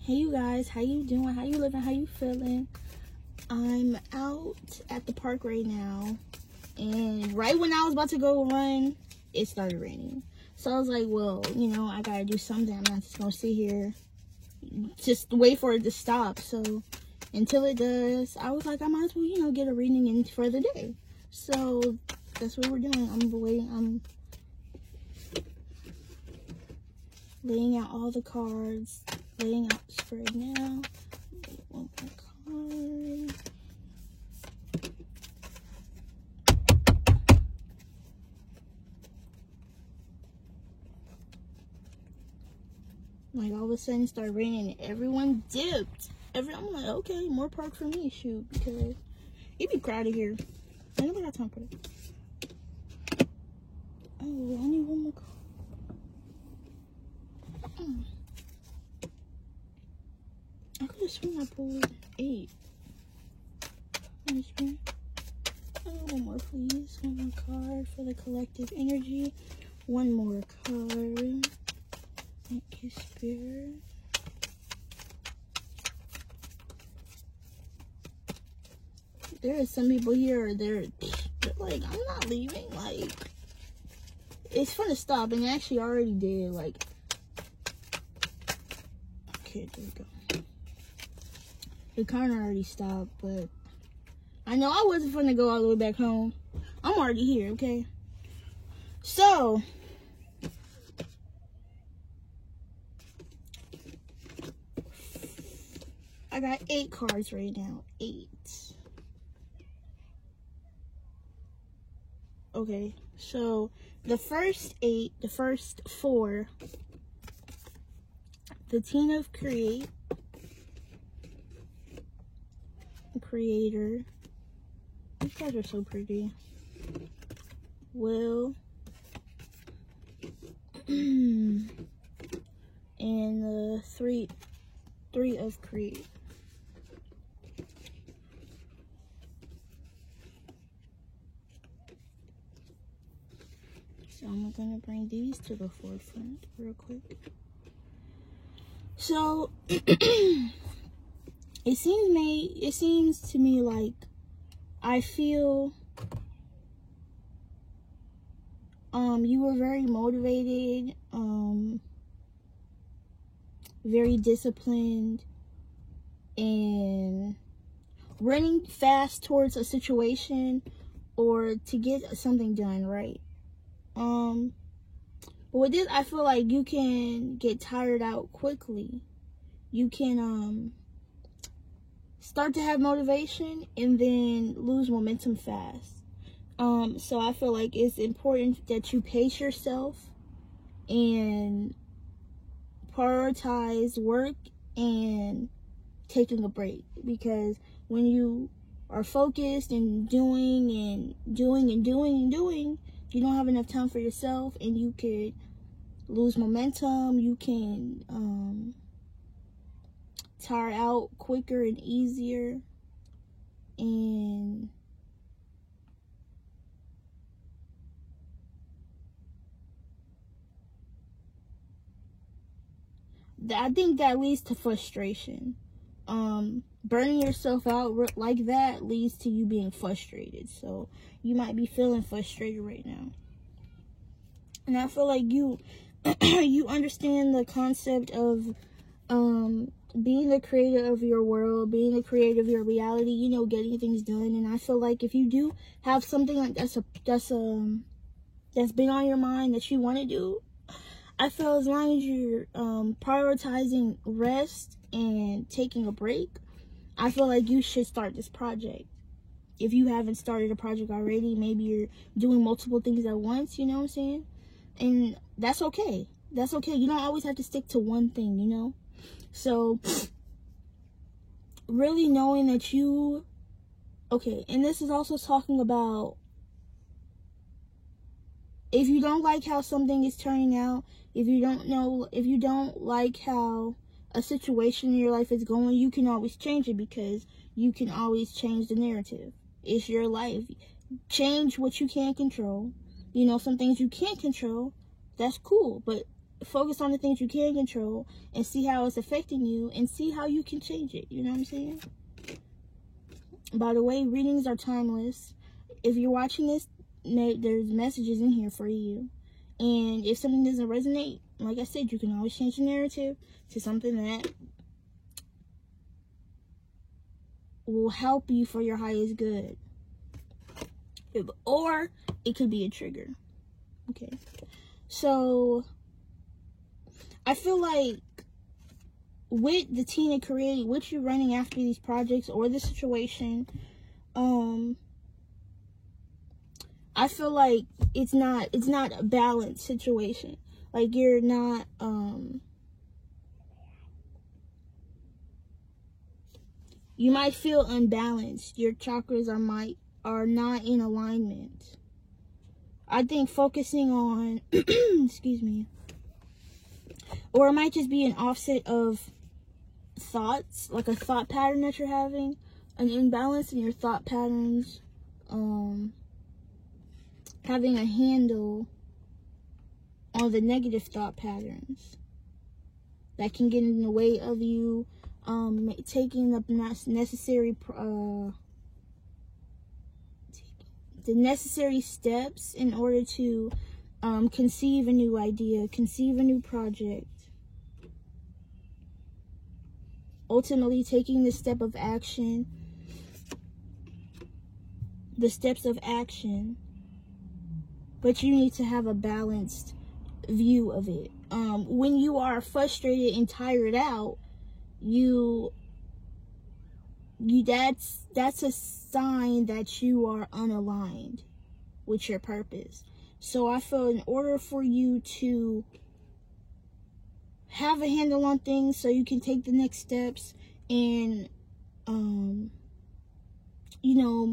Hey you guys, how you doing? How you living? How you feeling? I'm out at the park right now, and right when I was about to go run, it started raining. So I was like, well, you know, I gotta do something. I'm not just gonna sit here, just wait for it to stop. So until it does, I was like, I might as well, you know, get a reading in for the day. So that's what we're doing. I'm laying out all the cards, laying out the spread now. One more card. Like all of a sudden it started raining and everyone dipped. I'm like, okay, more park for me, shoot, because it be crowded here. I never got time for it. Oh, I need one more card. I could have sworn I pulled 8. Oh, one more, please. One more card for the collective energy. One more card. Thank you, Spirit. There are some people here, they're like, I'm not leaving. Like, it's fun to stop, and it actually already did. Like, okay, there we go. The car already stopped, but I know I wasn't fun to go all the way back home. I'm already here, okay? So, I got 8 cards right now. 8. Okay, so the first 8, the first 4, the Teen of Create, the Creator. These cards are so pretty. Will. And the 3 of Create. So I'm gonna bring these to the forefront real quick. So it seems to me like I feel you were very motivated, very disciplined, and running fast towards a situation or to get something done, right? But with this, I feel like you can get tired out quickly. You can start to have motivation and then lose momentum fast. So I feel like it's important that you pace yourself and prioritize work and taking a break, because when you are focused and doing, you don't have enough time for yourself, and you could lose momentum. You can tire out quicker and easier, and I think that leads to frustration. Burning yourself out like that leads to you being frustrated. So you might be feeling frustrated right now. And I feel like you you understand the concept of being the creator of your world, being the creator of your reality, you know, getting things done. And I feel like if you do have something like that's been on your mind that you want to do, I feel as long as you're prioritizing rest and taking a break, I feel like you should start this project. If you haven't started a project already, maybe you're doing multiple things at once, you know what I'm saying? And that's okay. That's okay. You don't always have to stick to one thing, you know? So, really knowing that you... Okay, and this is also talking about if you don't like how something is turning out, if you don't like how a situation in your life is going, you can always change it, because you can always change the narrative. It's your life. Change what you can't control. You know, some things you can't control, that's cool, but focus on the things you can control and see how it's affecting you and see how you can change it. You know what I'm saying? By the way, readings are timeless. If you're watching this, there's messages in here for you. And if something doesn't resonate, like I said, you can always change the narrative to something that will help you for your highest good. Or it could be a trigger. Okay. So, I feel like with the Tina Create, with you running after these projects or the situation, I feel like it's not a balanced situation. Like, you're not, you might feel unbalanced. Your chakras are not in alignment. I think focusing on, excuse me, or it might just be an offset of thoughts, like a thought pattern that you're having, an imbalance in your thought patterns, having a handle on the negative thought patterns that can get in the way of you taking the necessary steps in order to conceive a new idea, conceive a new project. Ultimately, taking the steps of action, but you need to have a balanced view of it. When you are frustrated and tired out, that's a sign that you are unaligned with your purpose. So I feel in order for you to have a handle on things so you can take the next steps and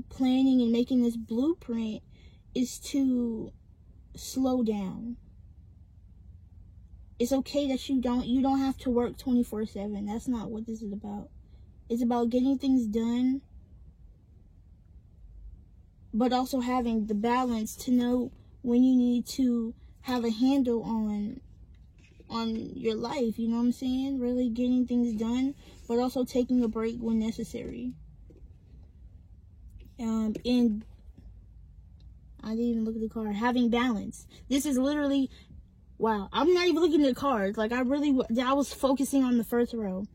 planning and making this blueprint is to slow down. It's okay that you don't have to work 24/7. That's not what this is about. It's about getting things done, but also having the balance to know when you need to have a handle on your life, you know what I'm saying? Really getting things done, but also taking a break when necessary. And I didn't even look at the card. Having balance. This is literally, wow, I'm not even looking at the cards. Like, I was focusing on the first row.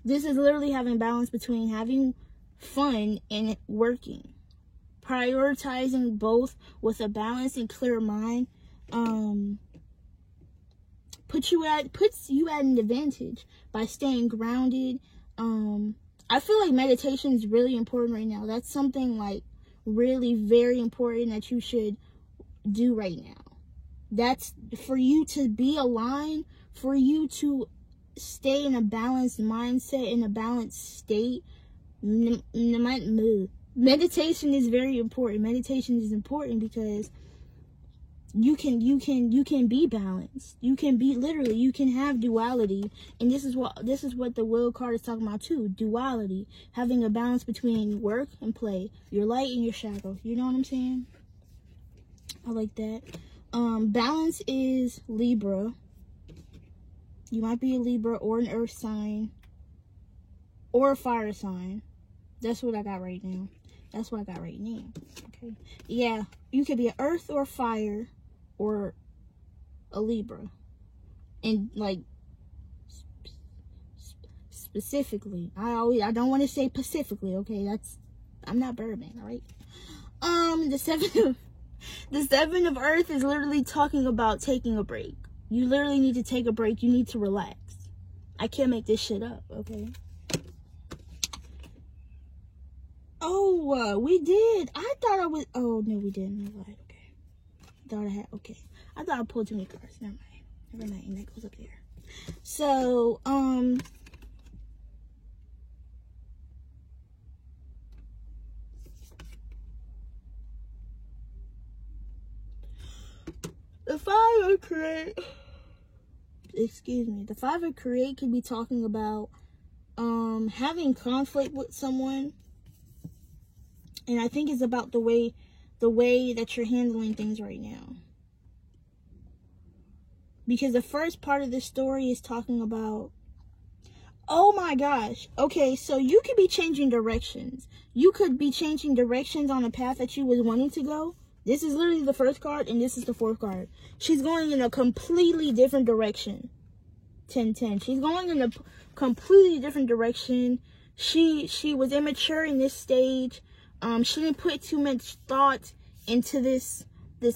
This is literally having balance between having fun and working. Prioritizing both with a balanced and clear mind puts you at an advantage by staying grounded. I feel like meditation is really important right now. That's something like really very important that you should do right now. That's for you to be aligned, for you to stay in a balanced mindset, in a balanced state. Meditation is very important. Meditation is important because you can be balanced. You can have duality. And this is what the Will card is talking about too. Duality. Having a balance between work and play. Your light and your shadow. You know what I'm saying? I like that. Balance is Libra. You might be a Libra or an earth sign or a fire sign. That's what I got right now. Okay. Yeah, you could be an earth or fire or a Libra. And like specifically, I don't want to say specifically, okay? I'm not Birdman, all right? The seven of earth is literally talking about taking a break. You literally need to take a break. You need to relax. I can't make this shit up, okay? Oh, we did. I thought I was. Oh, no, we didn't. I lied. Okay. I thought I pulled too many cards. Never mind. That goes up there. So, the Five of Create. Excuse me. The Five of Create could be talking about having conflict with someone. And I think it's about the way that you're handling things right now. Because the first part of the story is talking about, oh my gosh. Okay, so you could be changing directions. You could be changing directions on a path that you was wanting to go. This is literally the first card, and this is the fourth card. She's going in a completely different direction. 10-10. She's going in a completely different direction. She was immature in this stage. She didn't put too much thought into this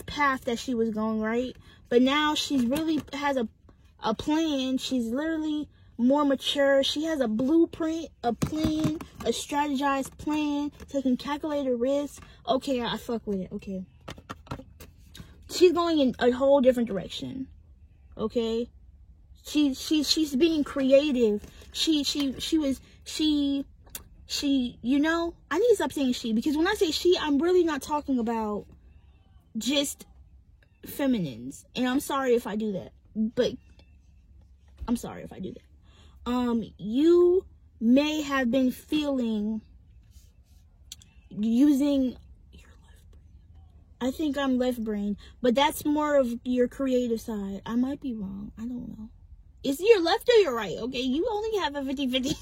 path that she was going, right? But now she's really has a plan. She's literally more mature. She has a blueprint, a plan, a strategized plan, taking calculated risks. Okay, I fuck with it. Okay. She's going in a whole different direction. Okay? She's being creative. She you know, I need to stop saying she, because when I say she, I'm really not talking about just feminines. And I'm sorry if I do that. But I'm sorry if I do that. You may have been feeling using your left brain. I think I'm left brain, but that's more of your creative side. I might be wrong. I don't know. Is your left or your right? Okay, you only have a 50-50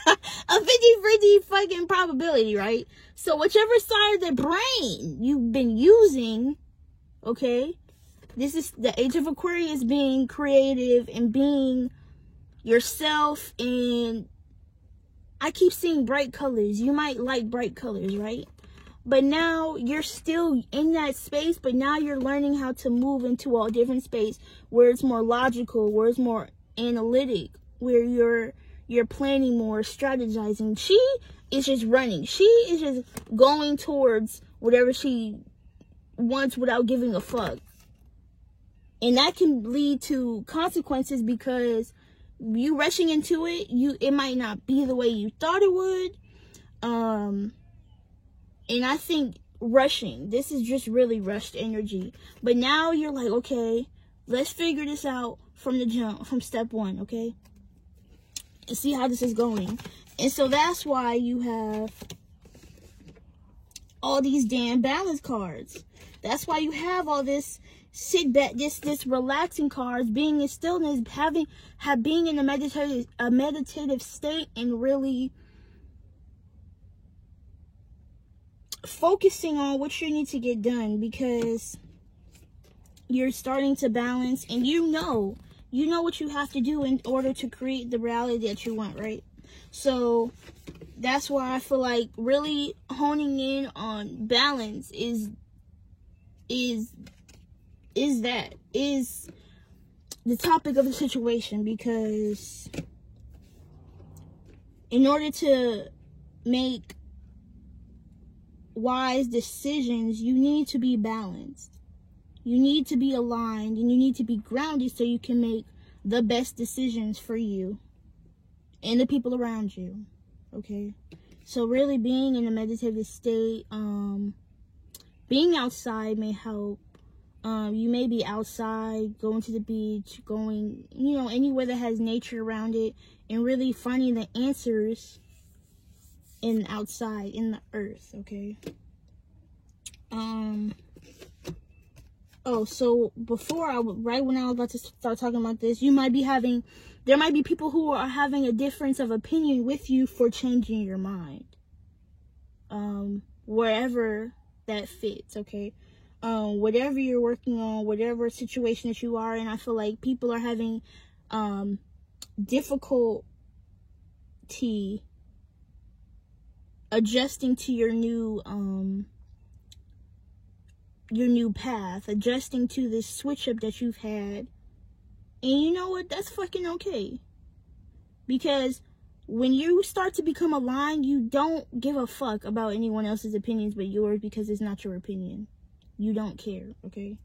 a 50-50 fucking probability, right? So whichever side of the brain you've been using, okay, this is the age of Aquarius, being creative and being yourself. And I keep seeing bright colors. You might like bright colors, right? But now you're still in that space, but now you're learning how to move into a different space where it's more logical, where it's more analytic, where you're planning more, strategizing. She is just running. She is just going towards whatever she wants without giving a fuck. And that can lead to consequences, because you rushing into it, it might not be the way you thought it would. And I think rushing, this is just really rushed energy. But now you're like, okay, let's figure this out from the jump, from step one, okay? And see how this is going. And so that's why you have all these damn balance cards. That's why you have all this sit back, this relaxing cards, being in stillness, being in a meditative state, and really focusing on what you need to get done, because you're starting to balance, and you know what you have to do in order to create the reality that you want, right? So that's why I feel like really honing in on balance is the topic of the situation, because in order to make wise decisions, you need to be balanced. You need to be aligned, and you need to be grounded so you can make the best decisions for you and the people around you. Okay? So really being in a meditative state, being outside may help. You may be outside, going to the beach, going, anywhere that has nature around it, and really finding the answers outside in the earth, okay? Oh, so right when I was about to start talking about this, there might be people who are having a difference of opinion with you for changing your mind. Wherever that fits, okay? Whatever you're working on, whatever situation that you are in, I feel like people are having difficulty adjusting to your new path, adjusting to this switch up that you've had. And you know what? That's fucking okay. Because when you start to become aligned, you don't give a fuck about anyone else's opinions but yours, because it's not your opinion. You don't care, okay?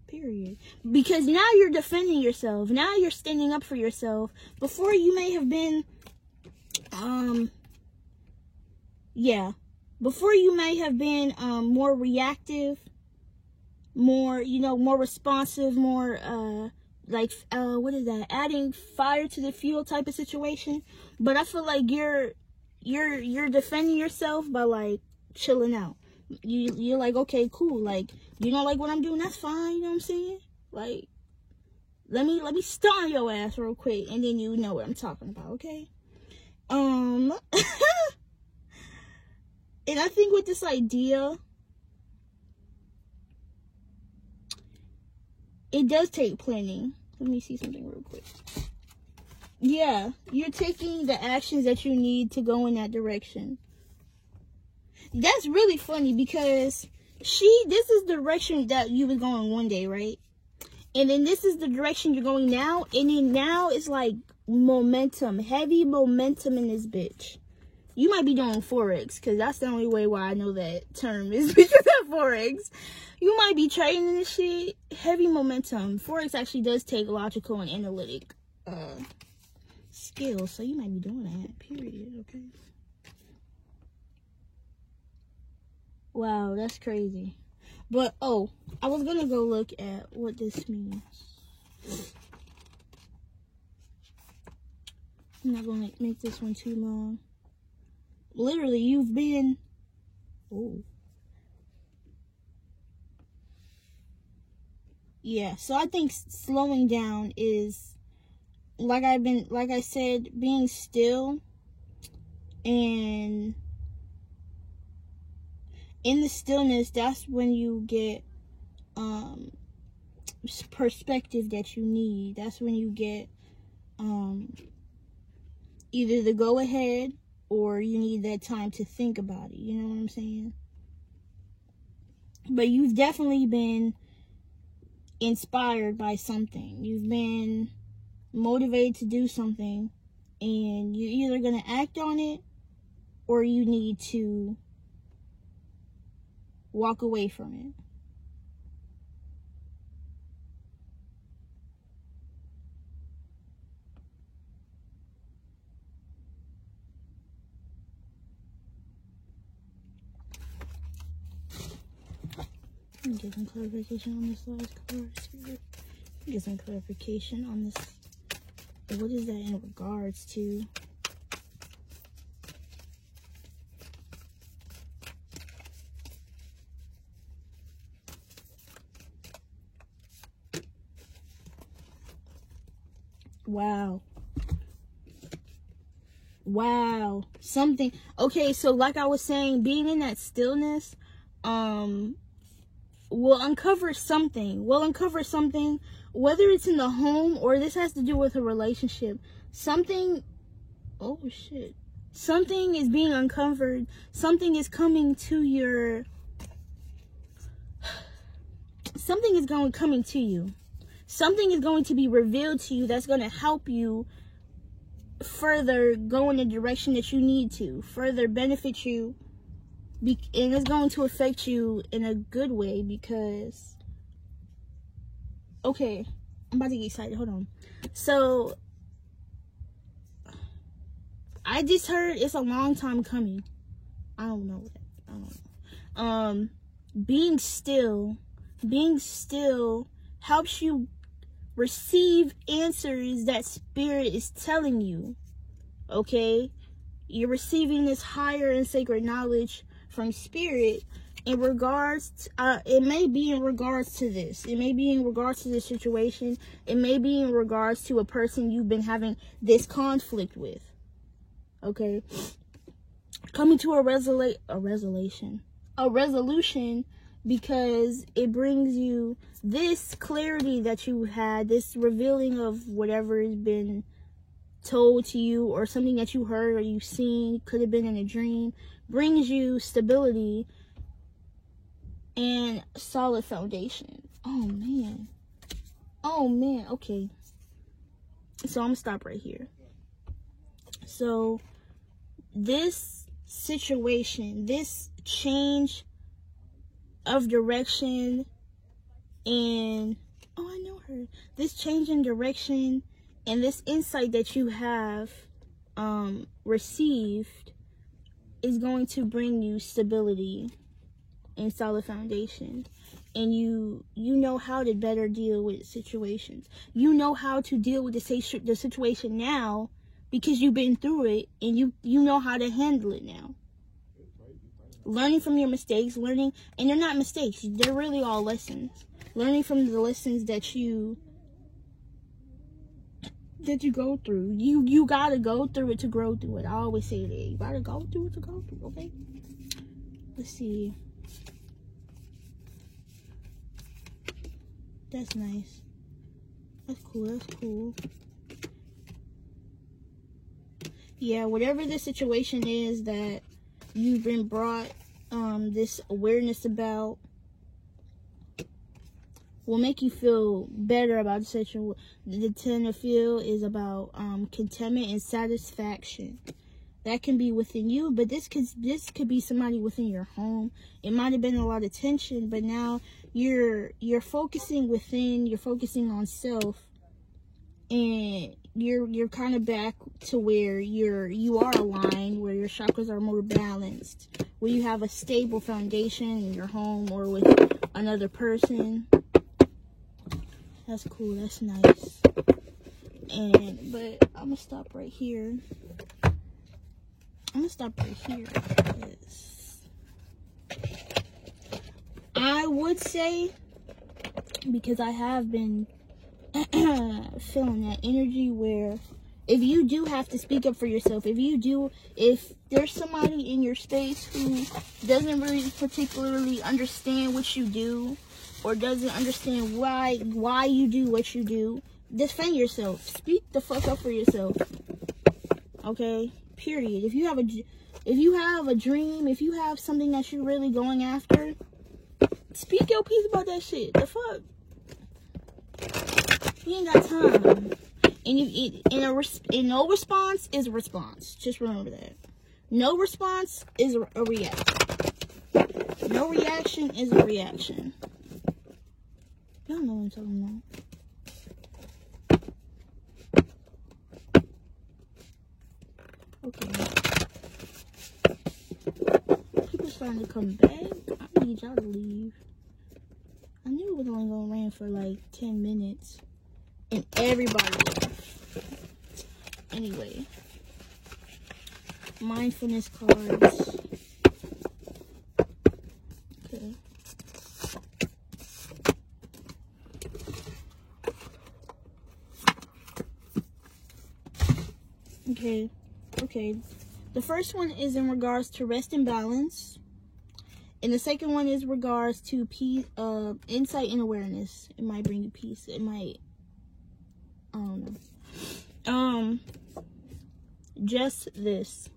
Period. Because now you're defending yourself. Now you're standing up for yourself. Before, you may have been, before you may have been more reactive, more, more responsive, more, adding fire to the fuel type of situation. But I feel like you're defending yourself by, like, chilling out. You're like, okay, cool. Like, you don't like what I'm doing, that's fine. You know what I'm saying? Like, Let me stun your ass real quick, and then you know what I'm talking about, okay? And I think with this idea, it does take planning. Let me see something real quick. Yeah, you're taking the actions that you need to go in that direction. That's really funny because this is the direction that you was going one day, right? And then this is the direction you're going now. And then now it's like momentum, heavy momentum in this bitch. You might be doing Forex, because that's the only way why I know that term is because of Forex. You might be trading this shit. Heavy momentum. Forex actually does take logical and analytic skills. So you might be doing that, period, okay? Wow, that's crazy. But, oh, I was going to go look at what this means. I'm not going to make this one too long. Literally, you've been... Oh. Yeah, so I think slowing down is, like I said, being still. And in the stillness, that's when you get perspective that you need. That's when you get either the go ahead, or you need that time to think about it. You know what I'm saying? But you've definitely been inspired by something. You've been motivated to do something, and you're either going to act on it, or you need to walk away from it. Get some clarification on this last card. Get some clarification on this. What is that in regards to? Wow. Wow. Something. Okay, so like I was saying, being in that stillness, will uncover something. Whether it's in the home or this has to do with a relationship. Something, oh shit. Something is being uncovered. Something is coming to your, something is coming to you. Something is going to be revealed to you that's going to help you further go in the direction that you need to, further benefit you. And it's going to affect you in a good way because, okay, I'm about to get excited. Hold on. So, I just heard it's a long time coming. I don't know that. I don't know. Being still helps you receive answers that Spirit is telling you. Okay? You're receiving this higher and sacred knowledge from Spirit in regards to, it may be in regards to this. It may be in regards to this situation. It may be in regards to a person you've been having this conflict with. Okay? Coming to a resolution because it brings you this clarity that you had, this revealing of whatever has been told to you or something that you heard or you've seen, could have been in a dream, brings you stability and solid foundation. Oh man, okay, so I'm gonna stop right here. So this situation, this change of direction, and oh, I know her, this change in direction and this insight that you have received is going to bring you stability and solid foundation. And you know how to better deal with situations. You know how to deal with the situation now because you've been through it, and you know how to handle it now. Learning from your mistakes, and they're not mistakes. They're really all lessons. Learning from the lessons that you that you go through. You gotta go through it to grow through it. I always say that. You gotta go through it to go through, okay? Let's see. That's nice. That's cool, that's cool. Yeah, whatever the situation is that you've been brought this awareness about will make you feel better about the situation. The Ten of Feel is about contentment and satisfaction. That can be within you, but this could be somebody within your home. It might have been a lot of tension, but now you're focusing within. You're focusing on self, and you're kind of back to where you are aligned, where your chakras are more balanced, where you have a stable foundation in your home or with another person. That's cool. That's nice. But I'm gonna stop right here. Because I would say, because I have been feeling that energy where if you do have to speak up for yourself, if there's somebody in your space who doesn't really particularly understand what you do or doesn't understand why you do what you do, defend yourself. Speak the fuck up for yourself. Okay? Period. If you have a dream, if you have something that you're really going after, speak your piece about that shit. The fuck? You ain't got time. And no response is a response. Just remember that. No response is a reaction. No reaction is a reaction. Y'all know what I'm talking about. Okay. People starting to come back. I need y'all to leave. I knew it was only gonna rain for like 10 minutes. And everybody left. Anyway. Mindfulness cards. Okay. Okay. The first one is in regards to rest and balance. And the second one is regards to peace, insight and awareness. It might bring you peace. It might, I don't know. Just this.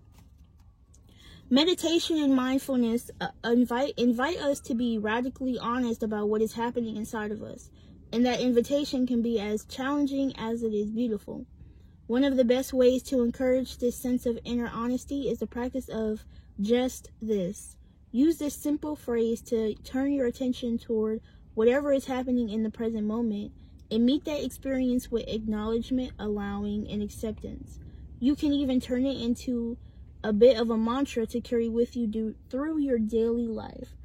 Meditation and mindfulness invite us to be radically honest about what is happening inside of us. And that invitation can be as challenging as it is beautiful. One of the best ways to encourage this sense of inner honesty is the practice of just this. Use this simple phrase to turn your attention toward whatever is happening in the present moment and meet that experience with acknowledgement, allowing, and acceptance. You can even turn it into a bit of a mantra to carry with you through your daily life.